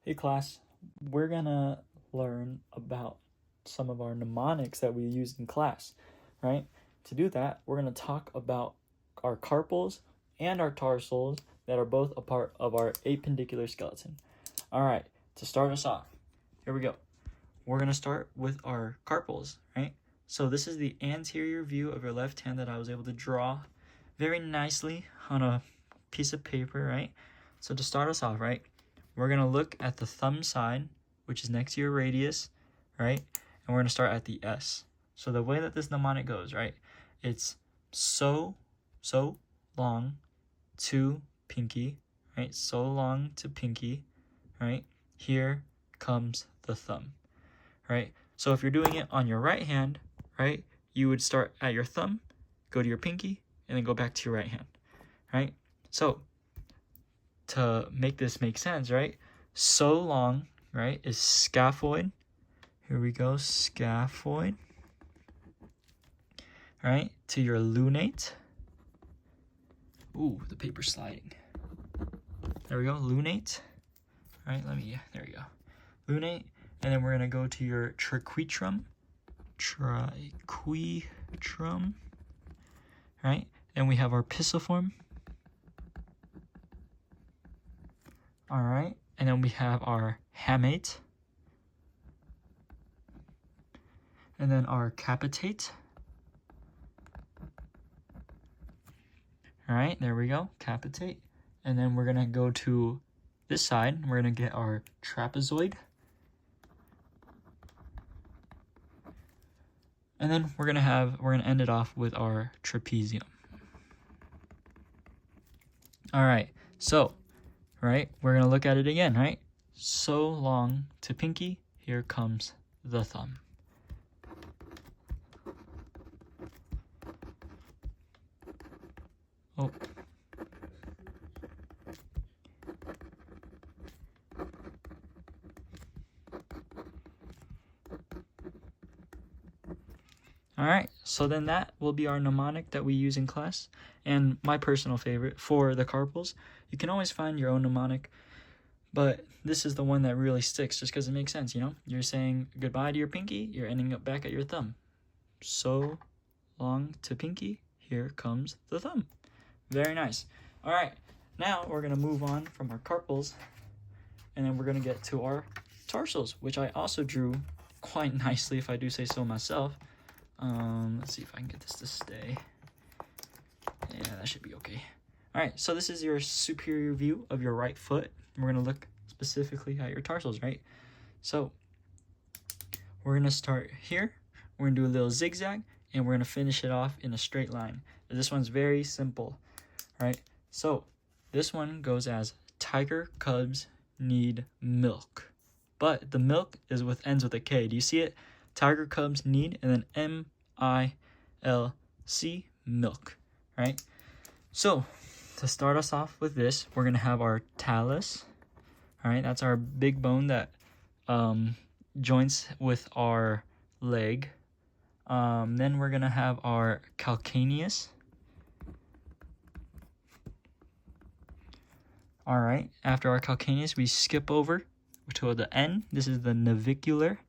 Hey class, we're gonna learn about some of our mnemonics that we use in class, right? To do that, we're gonna talk about our carpals and our tarsals that are both a part of our appendicular skeleton. All right, to start us off, here we go. We're gonna start with our carpals, right? So this is the anterior view of your left hand that I was able to draw very nicely on a piece of paper, right? So to start us off, right, we're going to look at the thumb side, which is next to your radius, right? And we're going to start at the S. So the way that this mnemonic goes, right, it's so long to pinky, right? So long to pinky, right? Here comes the thumb, right? So if you're doing it on your right hand, right, you would start at your thumb, go to your pinky, and then go back to your right hand, right? So to make this make sense, right, so long, right, is scaphoid. Here we go, scaphoid, right, to your lunate. Ooh, the paper's sliding. There we go, lunate, right, there we go, lunate, and then we're gonna go to your triquetrum, right, and we have our pisiform. All right, and then we have our hamate, and then our capitate. All right, there we go, capitate. And then we're gonna go to this side, we're gonna get our trapezoid. And then we're gonna end it off with our trapezium. All right, so, right, we're gonna look at it again, right? So long to pinky, here comes the thumb. Oh. All right, so then that will be our mnemonic that we use in class, and my personal favorite for the carpals. You can always find your own mnemonic, but this is the one that really sticks just because it makes sense, you know? You're saying goodbye to your pinky, you're ending up back at your thumb. So long to pinky, here comes the thumb. Very nice. All right, now we're gonna move on from our carpals, and then we're gonna get to our tarsals, which I also drew quite nicely, if I do say so myself. Let's see if I can get this to stay. Yeah, that should be okay. All right, so this is your superior view of your right foot. We're gonna look specifically at your tarsals, right? So we're gonna start here. We're gonna do a little zigzag, and we're gonna finish it off in a straight line. This one's very simple, right? So this one goes as tiger cubs need milk, but the milk ends with a K. Do you see it? Tiger cubs need, and then M-I-L-C, milk, right? So to start us off with this, we're gonna have our talus. All right, that's our big bone that joints with our leg. Then we're gonna have our calcaneus. All right, after our calcaneus, we skip over to the N. This is the navicular.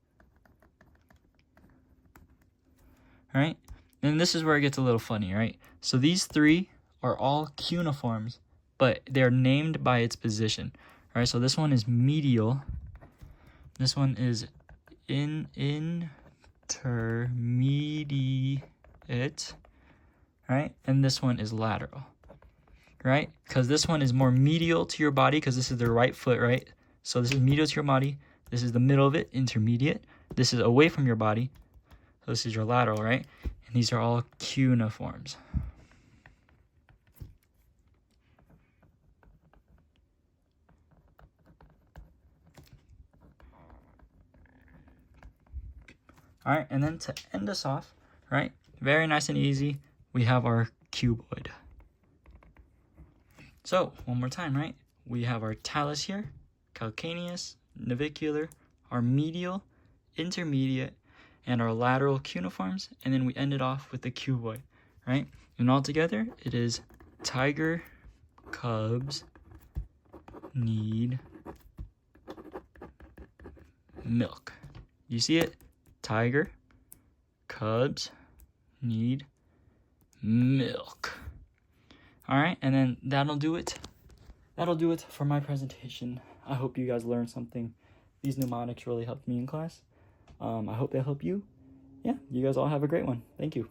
All right, and this is where it gets a little funny, right? So these three are all cuneiforms, but they're named by its position. All right, so this one is medial. This one is intermediate, right? And this one is lateral, right? Because this one is more medial to your body because this is the right foot, right? So this is medial to your body. This is the middle of it, intermediate. This is away from your body. So this is your lateral, right? And these are all cuneiforms. All right, and then to end us off, right, very nice and easy, we have our cuboid. So, one more time, right? We have our talus here, calcaneus, navicular, our medial, intermediate, and our lateral cuneiforms, and then we end it off with the cuboid, right? And all together, it is tiger cubs need milk. You see it? Tiger, cubs need milk. All right, and then that'll do it. That'll do it for my presentation. I hope you guys learned something. These mnemonics really helped me in class. I hope they help you. Yeah, you guys all have a great one. Thank you.